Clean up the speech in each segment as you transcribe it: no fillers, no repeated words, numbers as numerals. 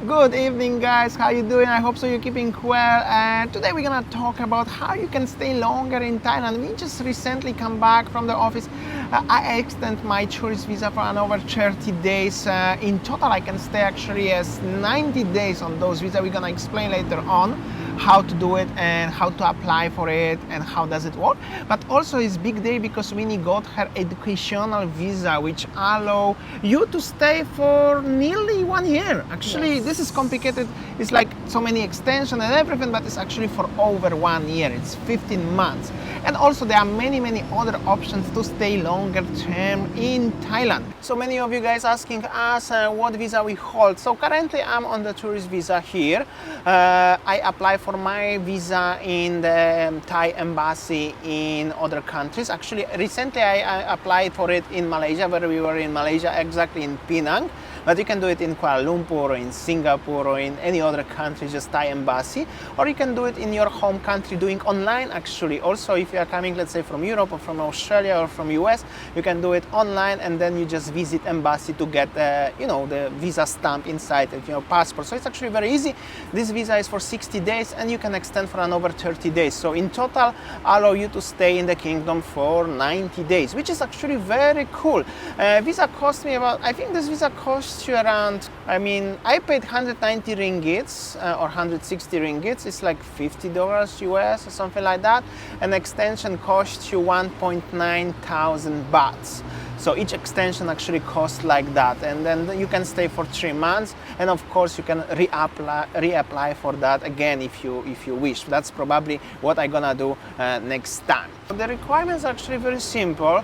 Good evening, guys. How you doing? I hope so you're keeping well. And today we're gonna talk about how you can stay longer in Thailand. We just recently come back from the office. I extend my tourist visa for another 30 days. In total, I can stay actually as 90 days on those visas. We're gonna explain later on how to do it and how to apply for it and how does it work. But also it's big day because Winnie got her educational visa, which allow you to stay for nearly 1 year. Actually, this is complicated. It's like so many extensions and everything, but it's actually for over 1 year. It's 15 months. And also there are many other options to stay longer term in Thailand. So many of you guys asking us what visa we hold. So currently I'm on the tourist visa here. I apply for my visa in the Thai embassy in other countries. Actually, recently I applied for it in Malaysia, where we were in Malaysia, exactly in Penang. But you can do it in Kuala Lumpur or in Singapore or in any other country, just Thai embassy. Or you can do it in your home country doing online actually. Also, if you are coming, let's say from Europe or from Australia or from US, you can do it online and then you just visit embassy to get the visa stamp inside of your passport. So it's actually very easy. This visa is for 60 days and you can extend for another 30 days. So in total, allow you to stay in the kingdom for 90 days, which is actually very cool. Visa cost me about, I think this visa costs you around, I paid 190 ringgits or 160 ringgits. It's like $50 US or something like that. An extension costs you 1.9 thousand bahts. So each extension actually costs like that, and then you can stay for 3 months, and of course you can reapply for that again if you wish. That's probably what I'm gonna do next time. The requirements are actually very simple.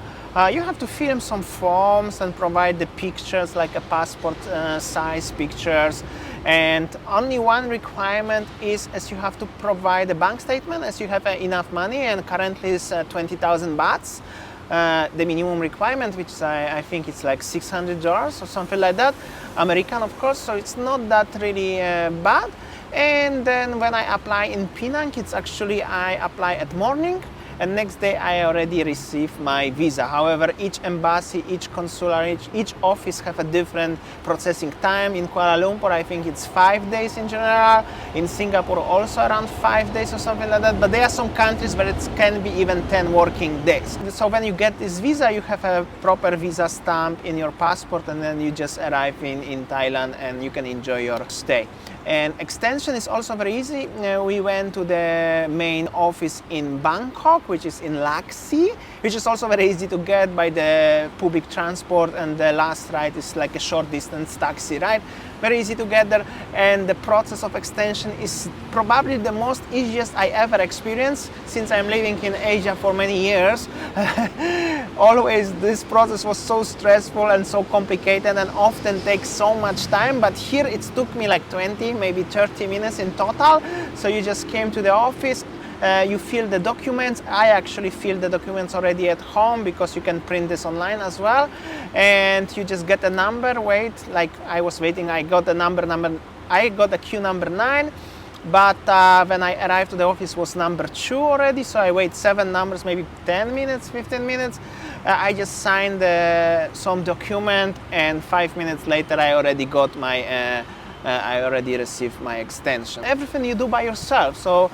You have to fill in some forms and provide the pictures, like a passport size pictures. And only one requirement is as you have to provide a bank statement as you have enough money, and currently it's 20,000 bahts. The minimum requirement, which is, I think it's like $600 or something like that, American of course, so it's not that really bad. And then when I apply in Penang, it's actually I apply at morning, and next day I already receive my visa. However, each embassy, each consulate, each office have a different processing time. In Kuala Lumpur, I think it's 5 days in general. In Singapore, also around 5 days or something like that. But there are some countries where it can be even 10 working days. So when you get this visa, you have a proper visa stamp in your passport, and then you just arrive in Thailand and you can enjoy your stay. And extension is also very easy. We went to the main office in Bangkok, which is in Laxi, which is also very easy to get by the public transport, and the last ride is like a short distance taxi ride. Very easy to get there, and the process of extension is probably the most easiest I ever experienced since I'm living in Asia for many years. Always this process was so stressful and so complicated and often takes so much time, but here it took me like 20, maybe 30 minutes in total. So you just came to the office, you fill the documents. I actually filled the documents already at home because you can print this online as well, and you just get a number, wait, like I was waiting, I got the I got the queue number 9. But when I arrived to the office was number 2 already, so I wait 7 numbers, maybe 10 minutes, 15 minutes. I just signed some document, and 5 minutes later I already got my I already received my extension. Everything you do by yourself. So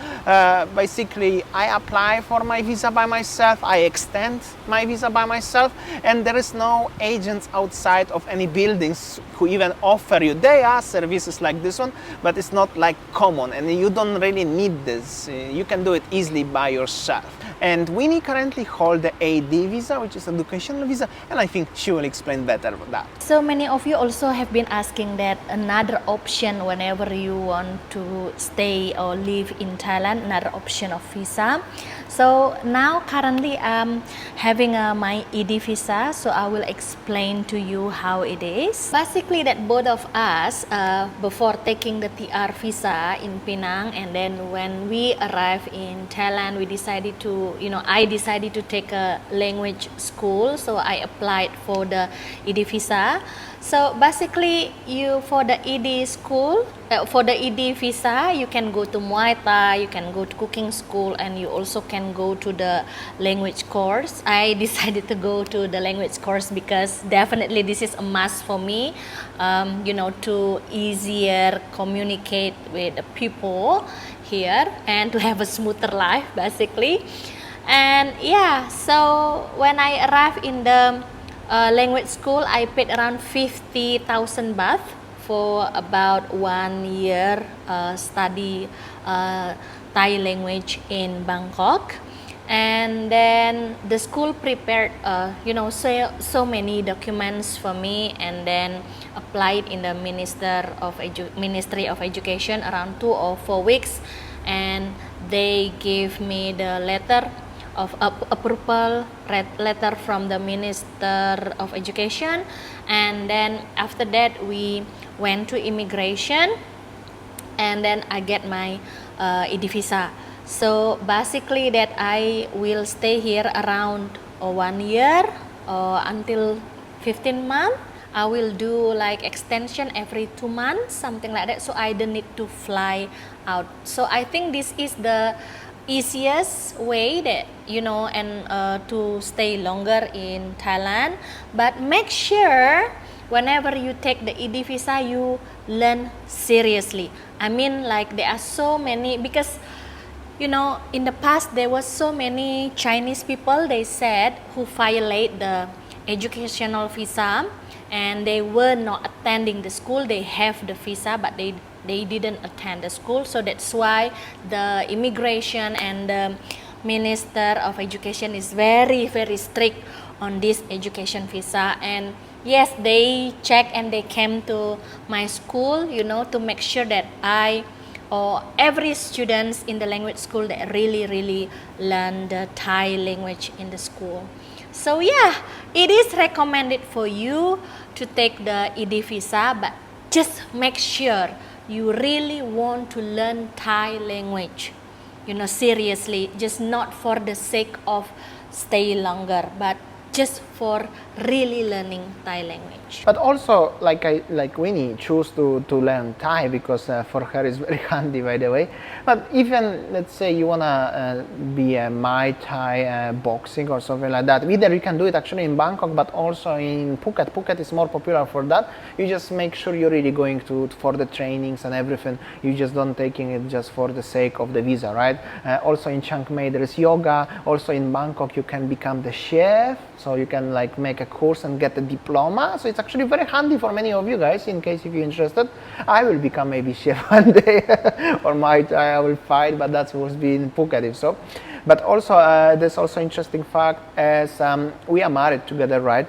basically I apply for my visa by myself, I extend my visa by myself, and there is no agents outside of any buildings who even offer you. There are services like this one, but it's not like common, and you don't really need this. You can do it easily by yourself. And Winnie currently holds the AD visa, which is educational visa, and I think she will explain better about that. So many of you also have been asking that another option whenever you want to stay or live in Thailand, another option of visa. So now currently I'm having my ED visa, so I will explain to you how it is. Basically that both of us, before taking the TR visa in Penang, and then when we arrived in Thailand, we decided to, I decided to take a language school, so I applied for the ED visa. So basically, you for the ED school, for the ED visa, you can go to Muay Thai, you can go to cooking school, and you also can go to the language course. I decided to go to the language course because definitely this is a must for me, to easier communicate with the people here and to have a smoother life, basically. And yeah, so when I arrived in the language school, I paid around 50,000 baht for about 1 year study Thai language in Bangkok. And then the school prepared, so many documents for me, and then applied in the Ministry of Education around 2 or 4 weeks, and they gave me the letter of approval letter from the Minister of Education. And then after that we went to immigration, and then I get my ED visa. So basically that I will stay here around 1 year until 15 months. I will do like extension every 2 months, something like that, so I don't need to fly out. So I think this is the easiest way that to stay longer in Thailand. But make sure whenever you take the ED visa, you learn seriously. I mean, like there are so many, because in the past there was so many Chinese people, they said, who violate the educational visa, and they were not attending the school. They have the visa, but they didn't attend the school. So that's why the immigration and the Minister of Education is very, very strict on this education visa. And yes, they check and they came to my school, to make sure that I or every students in the language school that really learn the Thai language in the school. So yeah, it is recommended for you to take the ED visa, but just make sure you really want to learn Thai language, seriously, just not for the sake of stay longer, but just for really learning Thai language. But also, like Winnie choose to learn Thai because for her it's very handy, by the way. But even let's say you wanna be a Muay Thai boxing or something like that, either you can do it actually in Bangkok, but also in Phuket. Phuket is more popular for that. You just make sure you're really going for the trainings and everything. You just don't taking it just for the sake of the visa, right? Also in Chiang Mai there is yoga. Also in Bangkok you can become the chef, so you can like make a course and get a diploma. So it's actually very handy for many of you guys, in case if you're interested. I will become maybe chef one day or I will fight, but that's supposed to be in Phuket if so. But also there's also interesting fact as we are married together, right?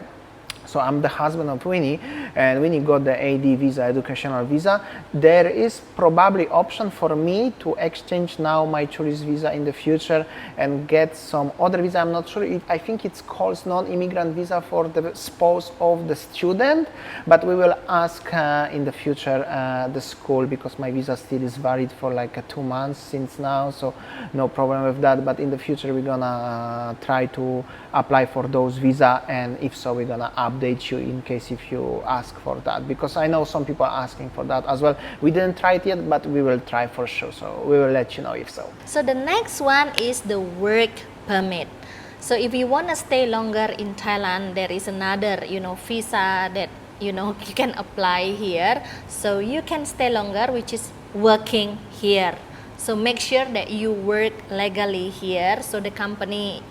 So I'm the husband of Winnie, and Winnie got the AD visa, educational visa. There is probably option for me to exchange now my tourist visa in the future and get some other visa. I'm not sure if, I think it's called non-immigrant visa for the spouse of the student, but we will ask in the future the school, because my visa still is valid for like 2 months since now, so no problem with that. But in the future we're gonna try to apply for those visa, and if so we're gonna update you in case if you ask for that, because I know some people are asking for that as well. We didn't try it yet, but we will try for sure, so we will let you know if so. So the next one is the work permit. So if you want to stay longer in Thailand, there is another visa that you can apply here, so you can stay longer, which is working here. So make sure that you work legally here, so the company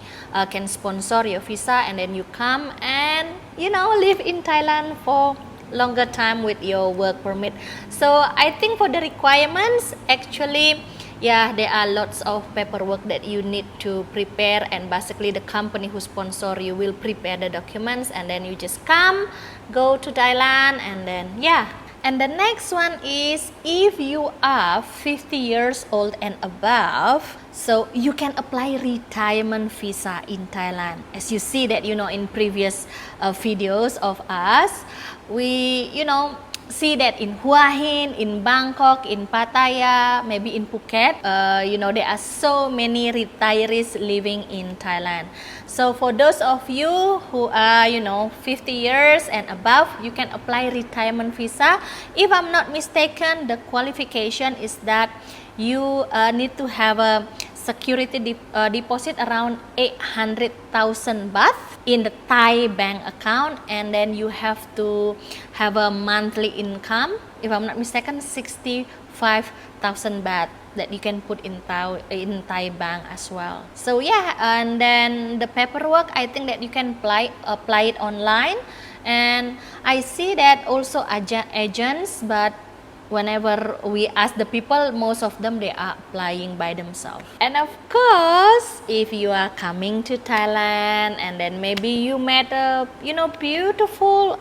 can sponsor your visa, and then you come and live in Thailand for longer time with your work permit. So I think for the requirements, actually, yeah, there are lots of paperwork that you need to prepare, and basically the company who sponsor you will prepare the documents, and then you just go to Thailand, and then yeah. And the next one is if you are 50 years old and above, so you can apply retirement visa in Thailand. As you see that in previous videos of us, we see that in Hua Hin, in Bangkok, in Pattaya, maybe in Phuket, there are so many retirees living in Thailand. So for those of you who are 50 years and above, you can apply retirement visa. If I'm not mistaken, the qualification is that you need to have a security deposit around 800,000 baht in the Thai bank account, and then you have to have a monthly income, if I'm not mistaken, 65,000 baht that you can put in Thai bank as well. So yeah, and then the paperwork, I think that you can apply it online, and I see that also agents, but whenever we ask the people, most of them they are applying by themselves. And of course, if you are coming to Thailand and then maybe you met a beautiful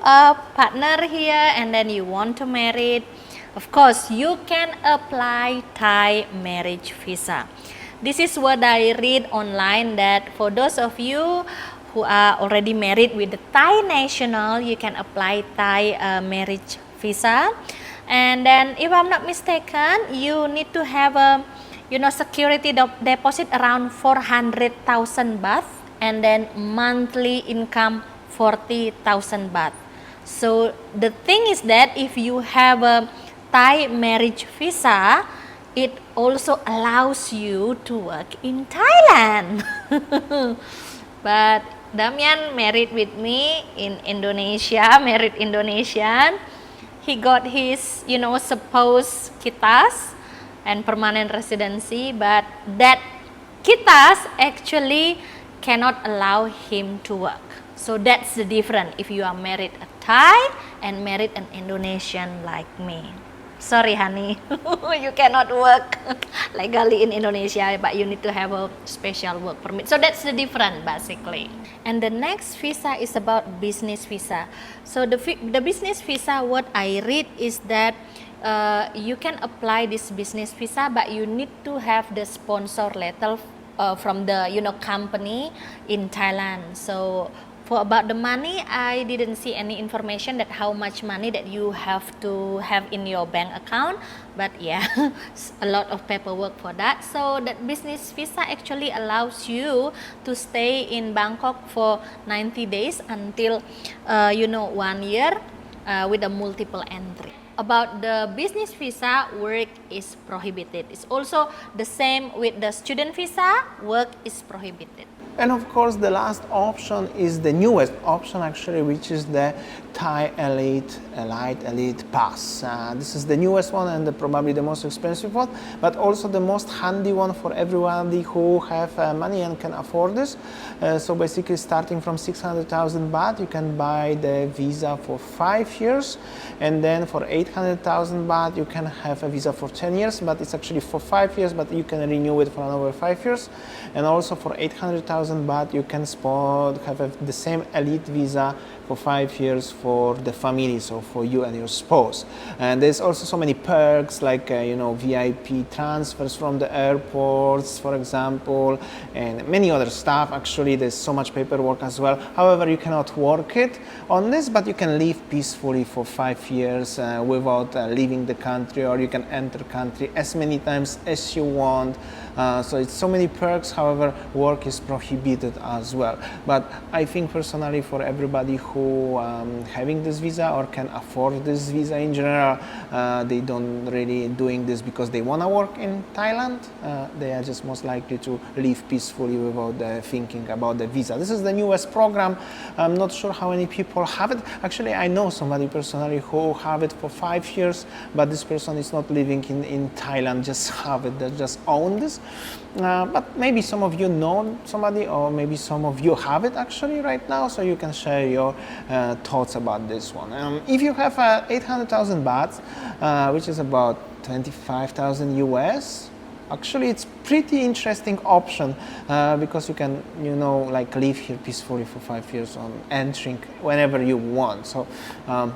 partner here and then you want to marry, of course you can apply Thai marriage visa. This is what I read online, that for those of you who are already married with the Thai national, you can apply Thai marriage visa. And then, if I'm not mistaken, you need to have a security deposit around 400,000 baht, and then monthly income 40,000 baht. So the thing is that if you have a Thai marriage visa, it also allows you to work in Thailand. But Damian married with me in Indonesia, married Indonesian. He got his, supposed kitas and permanent residency, but that kitas actually cannot allow him to work. So that's the difference if you are married a Thai and married an Indonesian like me. Sorry, honey, you cannot work legally in Indonesia, but you need to have a special work permit. So that's the difference basically. And the next visa is about business visa. So the business visa, what I read is that you can apply this business visa, but you need to have the sponsor letter from the company in Thailand. So for about the money, I didn't see any information that how much money that you have to have in your bank account, but yeah, a lot of paperwork for that. So that business visa actually allows you to stay in Bangkok for 90 days until 1 year with a multiple entry. About the business visa, work is prohibited. It's also the same with the student visa, work is prohibited. And of course, the last option is the newest option actually, which is the Thai Elite Pass. This is the newest one and probably the most expensive one, but also the most handy one for everybody who have money and can afford this. So basically, starting from 600,000 baht, you can buy the visa for 5 years, and then for 800,000 baht, you can have a visa for 10 years, but it's actually for 5 years, but you can renew it for another 5 years. And also for 800,000 baht, you can have the same elite visa for 5 years for the family, so for you and your spouse. And there's also so many perks like VIP transfers from the airports, for example, and many other stuff. Actually, there's so much paperwork as well. However, you cannot work it on this, but you can live peacefully for 5 years without leaving the country, or you can enter country as many times as you want. So it's so many perks. However, work is prohibited as well. But I think personally, for everybody who having this visa or can afford this visa in general, they don't really doing this because they want to work in Thailand. They are just most likely to live peacefully without thinking about the visa. This is the newest program. I'm not sure how many people have it. Actually, I know somebody personally who have it for 5 years, but this person is not living in Thailand, just have it, they just own this. But maybe some of you know somebody, or maybe some of you have it actually right now, so you can share your thoughts about this one. If you have 800,000 baht, which is about 25,000 US, Actually, it's pretty interesting option because you can, like live here peacefully for 5 years on entering whenever you want. So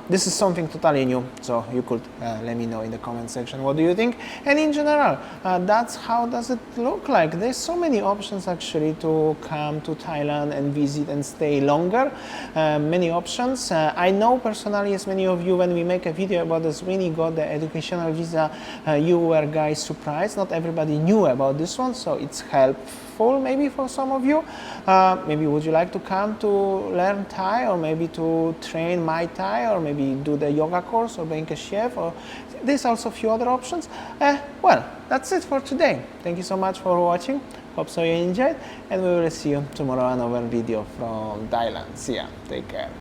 this is something totally new. So you could let me know in the comment section what do you think. And in general, that's how does it look like. There's so many options actually to come to Thailand and visit and stay longer. Many options. I know personally, as many of you, when we make a video about this, Winny got the educational visa, you were guys surprised. Not everybody knew about this one, so it's helpful maybe for some of you. Maybe would you like to come to learn Thai, or maybe to train Muay Thai, or maybe do the yoga course, or being a chef, or there's also a few other options. Well, that's it for today. Thank you so much for watching. Hope so you enjoyed, and we will see you tomorrow on another video from Thailand. See ya. Take care.